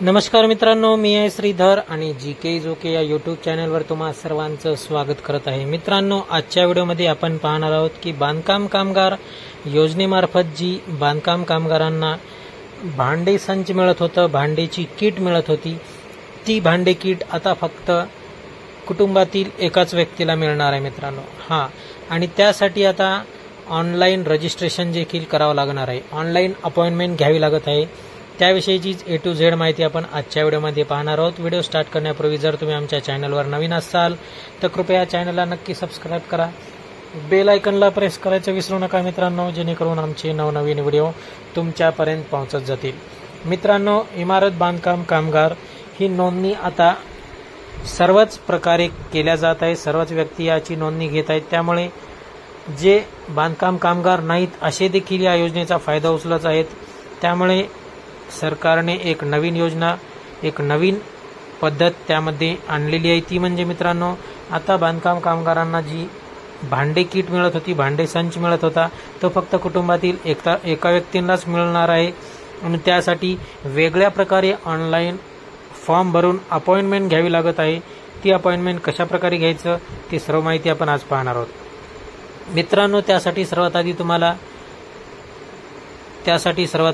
नमस्कार मित्रांनो, मी आहे श्रीधर आणि जीके जोके या यूट्यूब चॅनलवर तुम्हा सर्वांचं स्वागत करत आहे। मित्रांनो, आजच्या व्हिडिओमध्ये आपण पाहणार आहोत की बांधकाम कामगार योजनेमार्फत जी बांधकाम कामगारांना भांडे संच मिळत होतं, भांडेची किट मिळत होती, ती भांडे किट आता फक्त कुटुंबातील एकाच व्यक्तीला मिळणार आहे मित्रांनो। आणि त्यासाठी आता ऑनलाईन रजिस्ट्रेशन देखील करावं लागणार आहे, ऑनलाईन अपॉइंटमेंट घ्यावी लागत आहे। त्याविषयीचीच A to Z माहिती आपण आजच्या व्हिडिओमध्ये पाहणार आहोत। व्हिडिओ स्टार्ट करण्यापूर्वी जर तुम्ही आमच्या चॅनलवर नवीन असाल तर कृपया चॅनलला नक्की सबस्क्राइब करा, बेल आयकॉनला प्रेस करायचं विसरू नका मित्रांनो, जेणेकरून आमचे नवनवीन व्हिडिओ तुमच्यापर्यंत पोहोचत जातील। मित्रांनो, इमारत बांधकाम कामगार ही नोंदणी आता सर्वच प्रकारे केल्या जात आहे, सर्वच व्यक्ती याची नोंदणी घेत आहेत। त्यामुळे जे बांधकाम कामगार नाहीत असे देखील या योजनेचा फायदा उचलत आहेत। त्यामुळे सरकारने एक नवीन योजना, एक नवीन पद्धत त्यामध्ये आणलेली आहे। ती म्हणजे मित्रांनो, आता बांधकाम कामगारांना जी भांडे किट मिळत होती, भांडे संच मिळत होता, तो फक्त कुटुंबातील एका व्यक्तींनाच मिळणार आहे। आणि त्यासाठी वेगळ्या प्रकारे ऑनलाईन फॉर्म भरून अपॉइंटमेंट घ्यावी लागत आहे। ती अपॉइंटमेंट कशा प्रकारे घ्यायचं ती सर्व माहिती आपण आज पाहणार आहोत। मित्रांनो, त्यासाठी सर्वात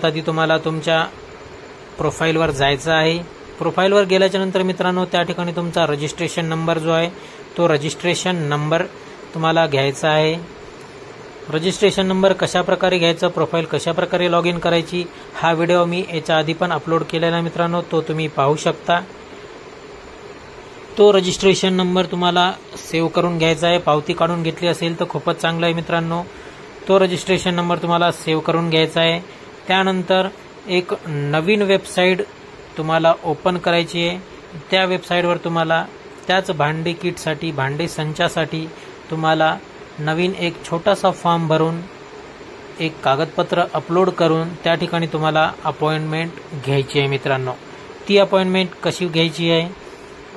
आधी तुम्हाला तुमच्या प्रोफाईलवर जायचं आहे। प्रोफाईलवर गेल्याच्या नंतर मित्रांनो, त्या ठिकाणी तुमचा रजिस्ट्रेशन नंबर जो आहे तो रजिस्ट्रेशन नंबर तुम्हाला घ्यायचा आहे। रजिस्ट्रेशन नंबर कशा प्रकारे घ्यायचा, प्रोफाईल कशा प्रकारे लॉग इन करायची, हा व्हिडिओ मी याच्या आधी पण अपलोड केलेला आहे मित्रांनो, तो तुम्ही पाहू शकता। तो रजिस्ट्रेशन नंबर तुम्हाला सेव्ह करून घ्यायचा आहे। पावती काढून घेतली असेल तर खूपच चांगलं आहे मित्रांनो। तो रजिस्ट्रेशन नंबर तुम्हाला सेव्ह करून घ्यायचा आहे। त्यानंतर एक नवीन वेबसाईट तुम्हाला ओपन करायची आहे। त्या वेबसाईटवर तुम्हाला त्याच भांडे किटसाठी, भांडे संचासाठी तुम्हाला नवीन एक छोटासा फॉर्म भरून, एक कागदपत्र अपलोड करून त्या ठिकाणी तुम्हाला अपॉइंटमेंट घ्यायची आहे मित्रांनो। ती अपॉइंटमेंट कशी घ्यायची आहे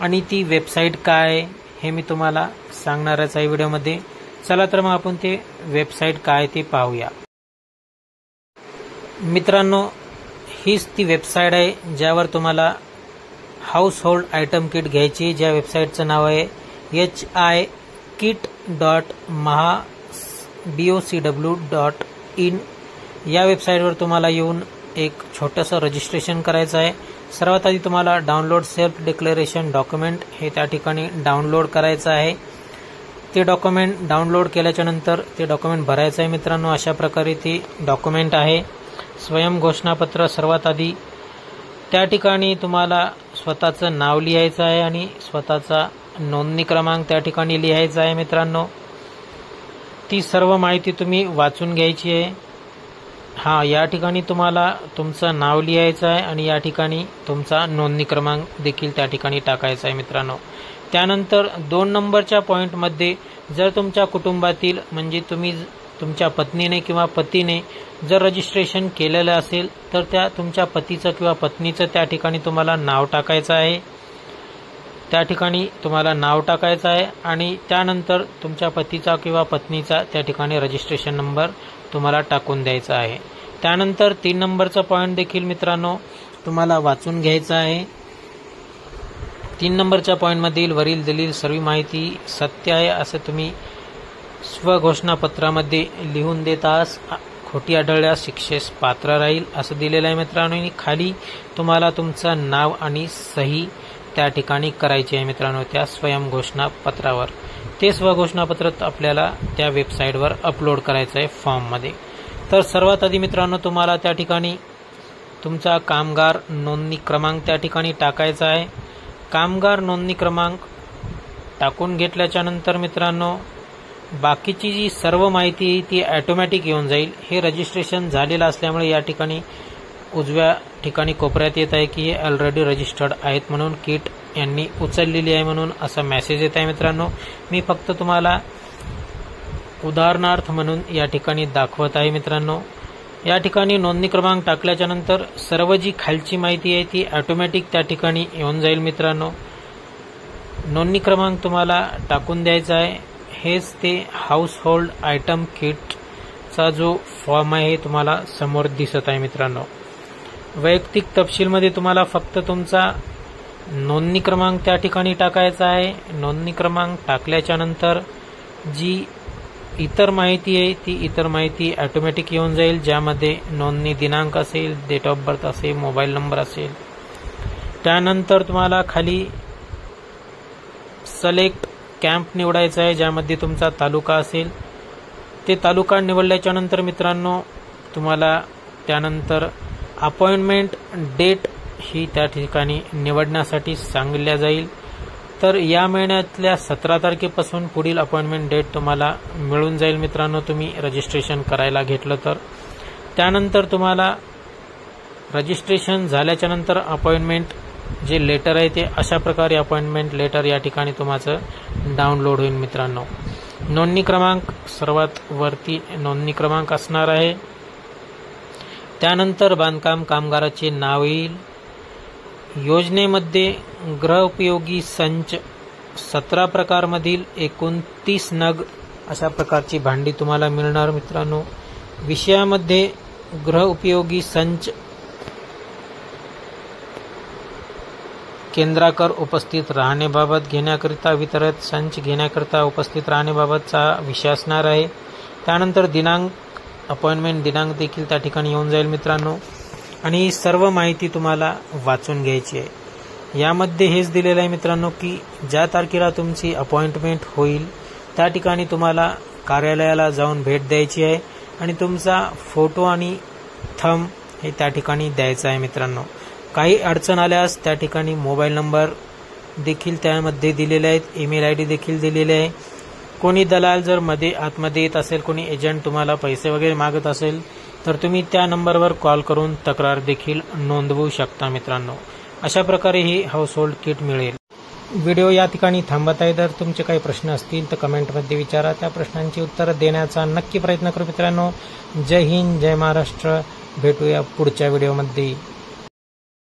आणि ती वेबसाईट काय आहे हे मी तुम्हाला सांगणारच आहे व्हिडिओमध्ये। चला तर मग आपण ते वेबसाईट काय ते पाहूया। मित्रांनो, हीच ती वेबसाईट आहे ज्यावर तुम्हाला हाऊस होल्ड आयटम किट घ्यायची, ज्या वेबसाईटचं नाव आहे hikit.mahbocw.in। या वेबसाईटवर तुम्हाला येऊन एक छोटंसं रजिस्ट्रेशन करायचं आहे। सर्वात आधी तुम्हाला डाउनलोड सेल्फ डिक्लेरेशन डॉक्युमेंट हे त्या ठिकाणी डाउनलोड करायचं आहे। ते डॉक्युमेंट डाउनलोड केल्याच्या नंतर ते डॉक्युमेंट भरायचं आहे मित्रांनो। अशा प्रकारे ते डॉक्युमेंट आहे। स्वयं घोषणापत्र सर्वात आधी त्या ठिकाणी तुम्हाला स्वतःचं नाव लिहायचं आहे आणि स्वतःचा नोंदणी क्रमांक त्या ठिकाणी लिहायचा आहे मित्रांनो। ती सर्व माहिती तुम्ही वाचून घ्यायची आहे। या ठिकाणी तुम्हाला तुमचं नाव लिहायचं आहे आणि या ठिकाणी तुमचा नोंदणी क्रमांक देखील त्या ठिकाणी टाकायचा आहे मित्रांनो। त्यानंतर 2 नंबरच्या पॉईंटमध्ये जर तुमच्या कुटुंबातील, म्हणजे तुम्ही तुमच्या पत्नीने किंवा पतीने जर रजिस्ट्रेशन केलेलं असेल तर त्या तुमच्या पतीचं किंवा पत्नीचं त्या ठिकाणी तुम्हाला नाव टाकायचं आहे। त्या ठिकाणी तुम्हाला नाव टाकायचं आहे आणि त्यानंतर तुमच्या पतीचा किंवा पत्नीचा त्या ठिकाणी रजिस्ट्रेशन नंबर तुम्हाला टाकून द्यायचा आहे। त्यानंतर 3 नंबरचा पॉईंट देखील मित्रांनो तुम्हाला वाचून घ्यायचा आहे। 3 नंबरच्या पॉईंटमधील वरील दिलेली सर्व माहिती सत्य आहे असं तुम्ही स्वघोषणापत्रामध्ये लिहून देतास, खोटी आढळल्यास शिक्षेस पात्र राहील असं दिलेलं आहे मित्रांनो। आणि खाली तुम्हाला तुमचं नाव आणि सही त्या ठिकाणी करायची आहे मित्रांनो त्या स्वयं घोषणापत्रावर। ते स्वघोषणापत्र आपल्याला त्या वेबसाईटवर अपलोड करायचं आहे फॉर्ममध्ये। तर सर्वात आधी मित्रांनो तुम्हाला त्या ठिकाणी तुमचा कामगार नोंदणी क्रमांक त्या ठिकाणी टाकायचा आहे। कामगार नोंदणी क्रमांक टाकून घेतल्याच्या नंतर मित्रांनो बाकीची जी सर्व माहिती आहे ती ऑटोमॅटिक येऊन जाईल। हे रजिस्ट्रेशन झालेलं असल्यामुळे या ठिकाणी उजव्या ठिकाणी कोपऱ्यात येत आहे की हे ऑलरेडी रजिस्टर्ड आहेत म्हणून, किट यांनी उचललेली आहे म्हणून असा मेसेज येत आहे मित्रांनो। मी फक्त तुम्हाला उदाहरणार्थ म्हणून या ठिकाणी दाखवत आहे मित्रांनो। या ठिकाणी नोंदणी क्रमांक टाकल्याच्या नंतर सर्व जी खालची माहिती आहे ती ऑटोमॅटिक त्या ठिकाणी येऊन जाईल मित्रांनो। नोंदणी क्रमांक तुम्हाला टाकून द्यायचा आहे। हेच ते हाऊस होल्ड आयटम किटचा जो फॉर्म आहे तुम्हाला समोर दिसत आहे मित्रांनो। वैयक्तिक तपशीलमध्ये तुम्हाला फक्त तुमचा नोंदणी क्रमांक त्या ठिकाणी टाकायचा आहे। नोंदणी क्रमांक टाकल्याच्या नंतर जी इतर माहिती आहे ती इतर माहिती ऑटोमॅटिक येऊन जाईल, ज्यामध्ये नोंदणी दिनांक असेल, डेट ऑफ बर्थ असेल, मोबाईल नंबर असेल। त्यानंतर तुम्हाला खाली सिलेक्ट कॅम्प निवडायचा आहे, ज्यामध्ये तुमचा तालुका असेल। ते तालुका निवडल्याच्या नंतर मित्रांनो तुम्हाला त्यानंतर अपॉइंटमेंट डेट ही त्या ठिकाणी निवडण्यासाठी सांगितल्या जाईल। तर या महिन्यातल्या 17 तारखेपासून पुढील अपॉइंटमेंट डेट तुम्हाला मिळून जाईल मित्रांनो, तुम्ही रजिस्ट्रेशन करायला घेतलं तर। त्यानंतर तुम्हाला रजिस्ट्रेशन झाल्याच्या नंतर अपॉइंटमेंट जे लेटर आहे ते अशा प्रकारे अपॉइंटमेंट लेटर या ठिकाणी तुमचं डाउनलोड होईल मित्रांनो। नोंदणी क्रमांक सर्वात वरती नोंदणी क्रमांक असणार आहे। त्यानंतर बांधकाम कामगाराचे नाव येईल। योजनेमध्ये गृहोपयोगी संच 17 प्रकारमधील एकूण 30 नग अशा प्रकारची भांडी तुम्हाला मिळणार मित्रांनो। विषयामध्ये गृहोपयोगी संच केंद्राकर उपस्थित राहण्याबाबत घेण्याकरिता वितरित संच घेण्याकरिता उपस्थित राहण्याबाबतचा विषय असणार आहे। त्यानंतर दिनांक अपॉइंटमेंट दिनांक देखील त्या ठिकाणी येऊन जाईल मित्रांनो, आणि सर्व माहिती तुम्हाला वाचून घ्यायची आहे। यामध्ये हेच दिलेलं आहे मित्रांनो की ज्या तारखेला तुमची अपॉइंटमेंट होईल त्या ठिकाणी तुम्हाला कार्यालयाला जाऊन भेट द्यायची आहे आणि तुमचा फोटो आणि थंब हे त्या ठिकाणी द्यायचा आहे मित्रांनो। काही अडचण आल्यास त्या ठिकाणी मोबाईल नंबर देखील त्यामध्ये दिलेले आहेत, ईमेल आयडी देखील दिलेले आहे। कोणी दलाल जर आतमध्ये येत असेल, कोणी एजंट तुम्हाला पैसे वगैरे मागत असेल तर तुम्ही त्या नंबरवर कॉल करून तक्रार देखील नोंदवू शकता मित्रांनो। अशा प्रकारे ही हाऊस होल्ड किट मिळेल। व्हिडिओ या ठिकाणी थांबत आहे। जर तुमचे काही प्रश्न असतील तर कमेंटमध्ये विचारा, त्या प्रश्नांची उत्तरं देण्याचा नक्की प्रयत्न करू मित्रांनो। जय हिंद, जय महाराष्ट्र। भेटूया पुढच्या व्हिडिओमध्ये।